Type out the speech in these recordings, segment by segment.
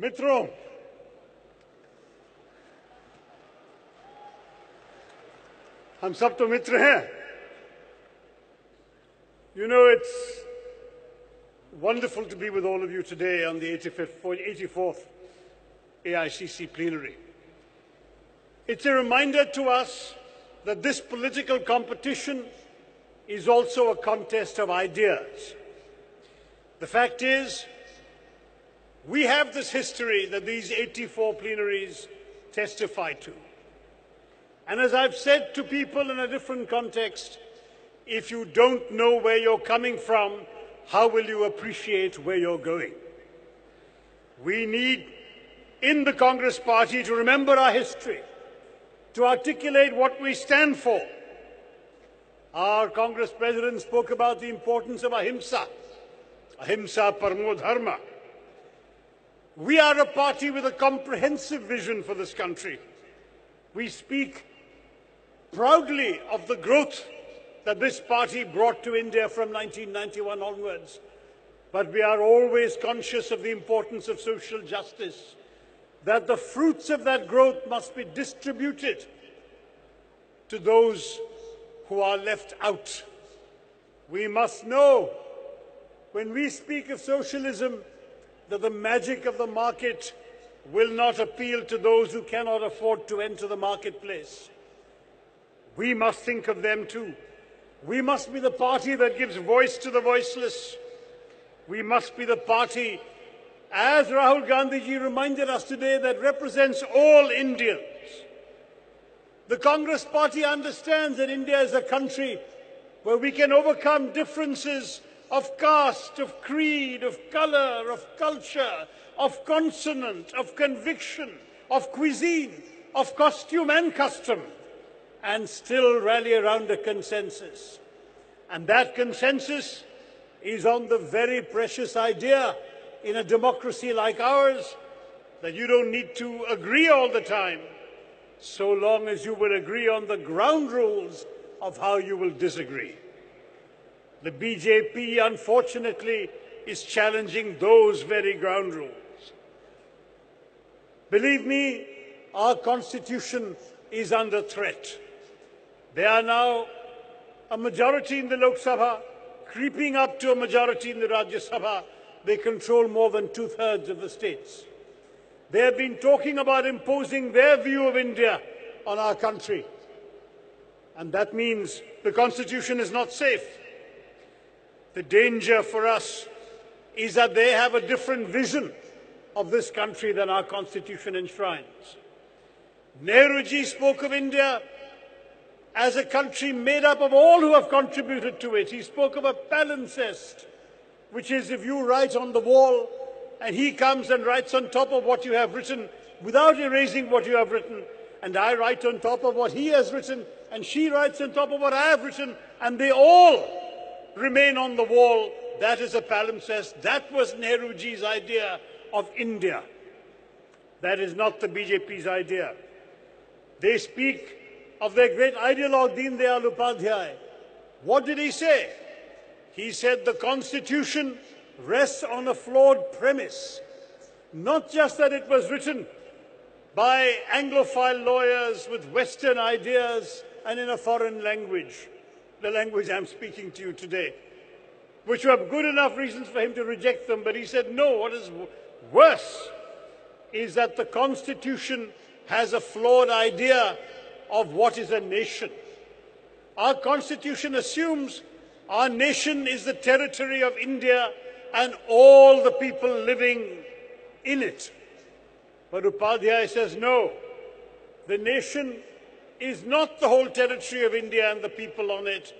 मित्रों, हम सब तो मित्र हैं. You know, it's wonderful to be with all of you today on the 84th AICC plenary. It's a reminder to us that this political competition is also a contest of ideas. The fact is, we have this history that these 84 plenaries testify to. And as I've said to people in a different context, if you don't know where you're coming from, how will you appreciate where you're going? We need, in the Congress Party, to remember our history, to articulate what we stand for. Our Congress President spoke about the importance of ahimsa, ahimsa paramo dharma. We are a party with a comprehensive vision for this country. We speak proudly of the growth that this party brought to India from 1991 onwards. But we are always conscious of the importance of social justice, that the fruits of that growth must be distributed to those who are left out. We must know, when we speak of socialism, that the magic of the market will not appeal to those who cannot afford to enter the marketplace. We must think of them too. We must be the party that gives voice to the voiceless. We must be the party, as Rahul Gandhi ji reminded us today, that represents all Indians. The Congress Party understands that India is a country where we can overcome differences of caste, of creed, of colour, of culture, of consonant, of conviction, of cuisine, of costume and custom, and still rally around a consensus. And that consensus is on the very precious idea in a democracy like ours that you don't need to agree all the time, so long as you will agree on the ground rules of how you will disagree. The BJP, unfortunately, is challenging those very ground rules. Believe me, our constitution is under threat. They are now a majority in the Lok Sabha, creeping up to a majority in the Rajya Sabha. They control more than 2/3 of the states. They have been talking about imposing their view of India on our country. And that means the constitution is not safe. The danger for us is that they have a different vision of this country than our constitution enshrines. Nehruji spoke of India as a country made up of all who have contributed to it. He spoke of a palimpsest, which is if you write on the wall and he comes and writes on top of what you have written without erasing what you have written, and I write on top of what he has written, and she writes on top of what I have written, and they all remain on the wall. That is a palimpsest. That was Nehruji's idea of India. That is not the BJP's idea. They speak of their great ideologue, Deen Dayal Upadhyay. What did he say? He said the Constitution rests on a flawed premise. Not just that it was written by Anglophile lawyers with Western ideas and in a foreign language, the language I'm speaking to you today, which were good enough reasons for him to reject them. But he said, no, what is worse is that the Constitution has a flawed idea of what is a nation. Our Constitution assumes our nation is the territory of India and all the people living in it. But Upadhyay says, no, the nation is not the whole territory of India and the people on it.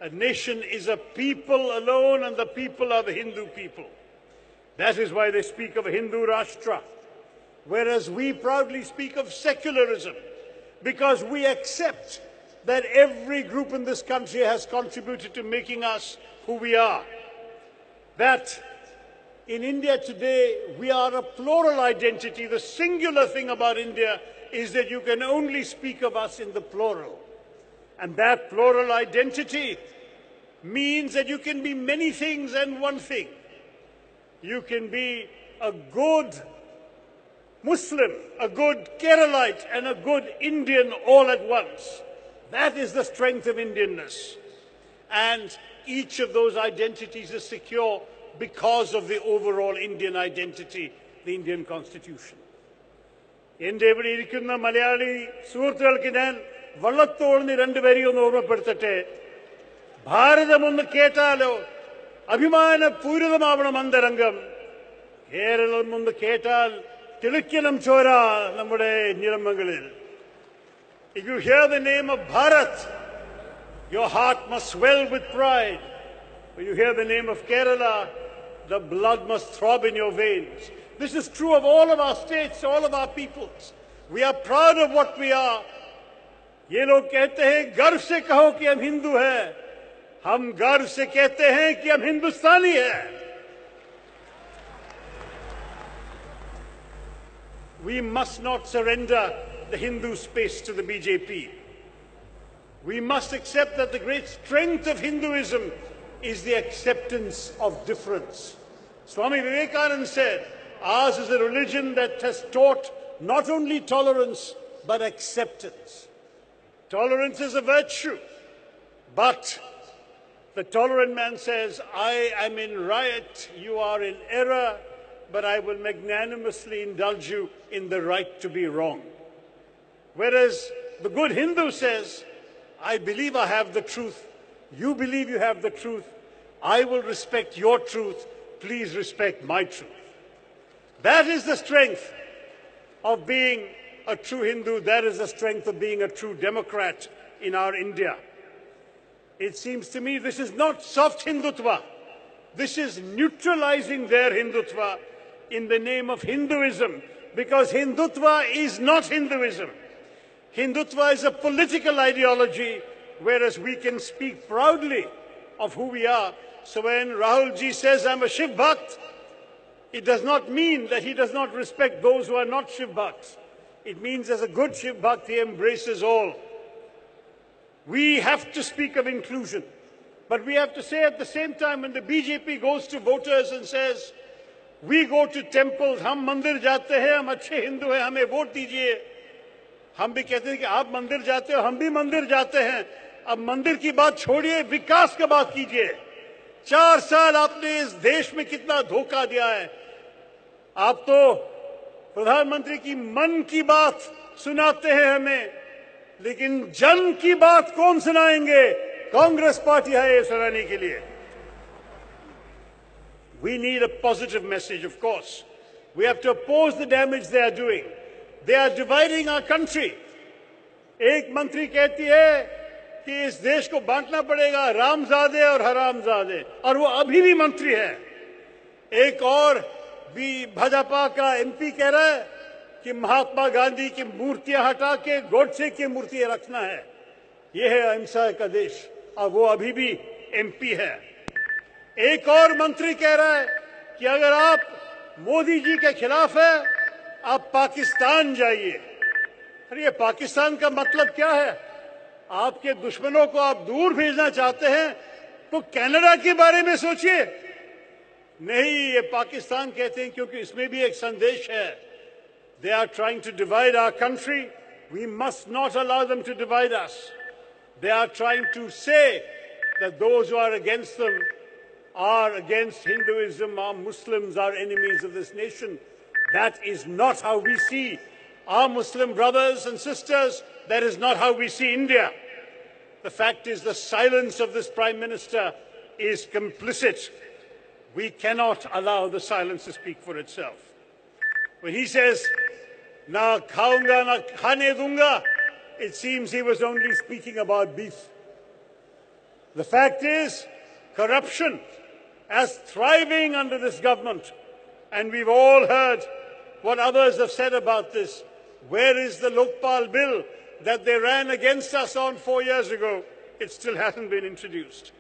A nation is a people alone, and the people are the Hindu people. That is why they speak of a Hindu Rashtra, whereas we proudly speak of secularism, because we accept that every group in this country has contributed to making us who we are. That in India today, we are a plural identity. The singular thing about India is that you can only speak of us in the plural. And that plural identity means that you can be many things and one thing. You can be a good Muslim, a good Keralite, and a good Indian all at once. That is the strength of Indianness. And each of those identities is secure because of the overall Indian identity, the Indian constitution. എൻ്റെ ഇവിടെ ഇരിക്കുന്ന മലയാളി സുഹൃത്തുക്കൾക്ക് ഞാൻ വള്ളത്തോളിന് രണ്ടുപേരെയും ഒന്ന് ഓർമ്മപ്പെടുത്തട്ടെ. ഭാരതമൊന്ന് കേട്ടാലോ അഭിമാനപൂരിതമാവണം അന്തരംഗം. കേരളം ഒന്ന് കേട്ടാൽ തിളയ്ക്കണം ചോര നമ്മുടെ നിറമങ്ങളിൽ. If you hear the name of Bharat, your heart must swell with pride. When you hear the name of Kerala, the blood must throb in your veins. This is true of all of our states, all of our peoples. We are proud of what we are. ये लोग कहते हैं गर्व से कहो कि हम हिंदू हैं. हम गर्व से कहते हैं कि हम हिंदुस्तानी हैं. We must not surrender the Hindu space to the BJP. We must accept that the great strength of Hinduism is the acceptance of difference. Swami Vivekananda said, ours is a religion that has taught not only tolerance, but acceptance. Tolerance is a virtue, but the tolerant man says, I am in right, you are in error, but I will magnanimously indulge you in the right to be wrong. Whereas the good Hindu says, I believe I have the truth, you believe you have the truth, I will respect your truth, please respect my truth. That is the strength of being a true Hindu, that is the strength of being a true Democrat in our India. It seems to me this is not soft Hindutva, this is neutralizing their Hindutva in the name of Hinduism, because Hindutva is not Hinduism. Hindutva is a political ideology, whereas we can speak proudly of who we are. So when Rahul ji says, I'm a Shiv Bhakt, it does not mean that he does not respect those who are not Shiv Bhakts. It means as a good Shiv Bhakt, he embraces all. We have to speak of inclusion, but we have to say at the same time, when the BJP goes to voters and says, we go to temples, हम मंदिर जाते हैं, हम अच्छे हिंदू हैं, हमें vote दीजिए. हम भी कहते हैं कि आप मंदिर जाते हो, हम भी मंदिर जाते हैं. अब मंदिर की बात छोड़िए, विकास की बात कीजिए. 4 साल आपने इस देश में कितना धोखा दिया है. आप तो प्रधानमंत्री की मन की बात सुनाते हैं हमें, लेकिन जन की बात कौन सुनाएंगे? कांग्रेस पार्टी है ये सुनाने के लिए. We need a positive message, of course. We have to oppose the damage they are doing. They are dividing our country. एक मंत्री कहती है कि इस देश को बांटना पड़ेगा, रामजादे और हरामजादे, और वो अभी भी मंत्री है. एक और भी भाजपा का एमपी कह रहा है कि महात्मा गांधी की मूर्तियां हटा के गोडसे की मूर्तियां रखना है. ये है अहिंसा का देश, और वो अभी भी एमपी है. एक और मंत्री कह रहा है कि अगर आप मोदी जी के खिलाफ है, आप पाकिस्तान जाइए. अरे ये पाकिस्तान का मतलब क्या है? आपके दुश्मनों को आप दूर भेजना चाहते हैं तो कनाडा के बारे में सोचिए. नहीं, ये पाकिस्तान कहते हैं क्योंकि इसमें भी एक संदेश है. They are trying to divide our country. We must not allow them to divide us. They are trying to say that those who are against them are against Hinduism, are Muslims, are enemies of this nation. That is not how we see our Muslim brothers and sisters. That is not how we see India. The fact is the silence of this Prime Minister is complicit. We cannot allow the silence to speak for itself. When he says, na khaunga, na khane dunga, it seems he was only speaking about beef. The fact is, corruption is thriving under this government. And we've all heard what others have said about this. Where is the Lokpal bill that they ran against us on 4 years ago? It still hasn't been introduced.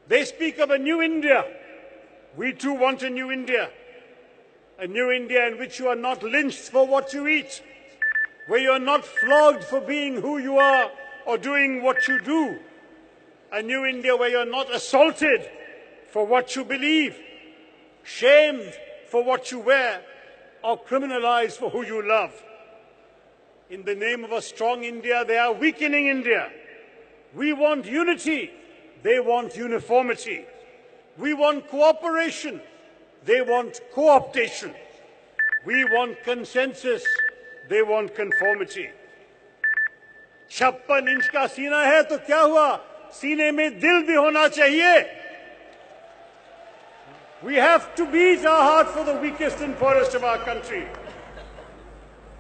They speak of a new India. We too want a new India. A new India in which you are not lynched for what you eat, where you are not flogged for being who you are or doing what you do. A new India where you are not assaulted for what you believe, shamed for what you wear. or criminalized for who you love. In the name of a strong India, they are weakening India. We want unity. They want uniformity. We want cooperation. They want co-optation. We want consensus. They want conformity. 56 inch का सीना है तो क्या हुआ? सीने में दिल भी होना चाहिए. We have to beat our heart for the weakest and poorest of our country.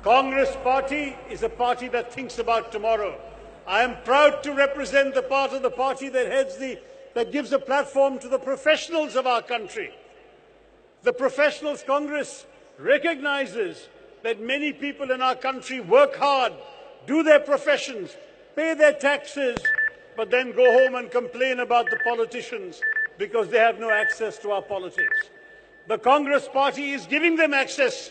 Congress Party is a party that thinks about tomorrow. I am proud to represent the part of the party that gives a platform to the professionals of our country. The Professionals Congress recognizes that many people in our country work hard, do their professions, pay their taxes, but then go home and complain about the politicians because they have no access to our politics. The Congress Party is giving them access,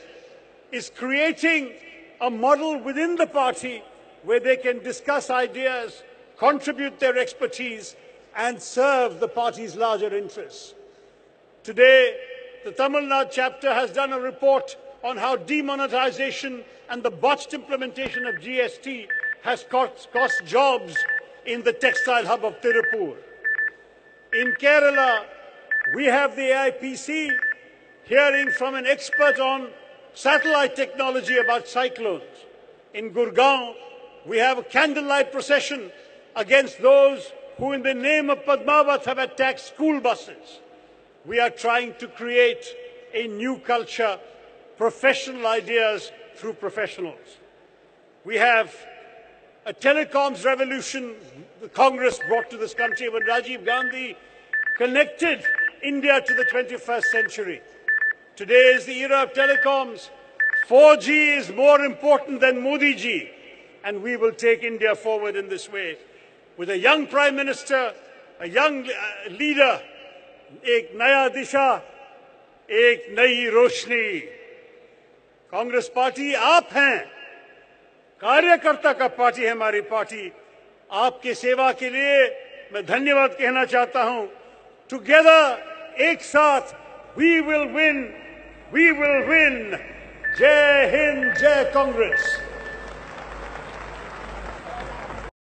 is creating a model within the party where they can discuss ideas, contribute their expertise, and serve the party's larger interests. Today, the Tamil Nadu chapter has done a report on how demonetization and the botched implementation of GST has cost jobs in the textile hub of Tirupur. In Kerala, we have the AIPC hearing from an expert on satellite technology about cyclones. In Gurgaon, we have a candlelight procession against those who in the name of Padmavat have attacked school buses. We are trying to create a new culture, professional ideas through professionals. We have a telecoms revolution the Congress brought to this country when Rajiv Gandhi connected India to the 21st century. Today is the era of telecoms. 4G is more important than Modi ji, and we will take India forward in this way. With a young Prime Minister, a young leader, एक नया दिशा, एक Nai Roshni. Congress party आप हैं, कार्यकर्ता का party है हमारी party. आपके सेवा के लिए मैं धन्यवाद कहना चाहता हूं. टुगेदर, एक साथ, we will win. जय हिंद, जय कांग्रेस.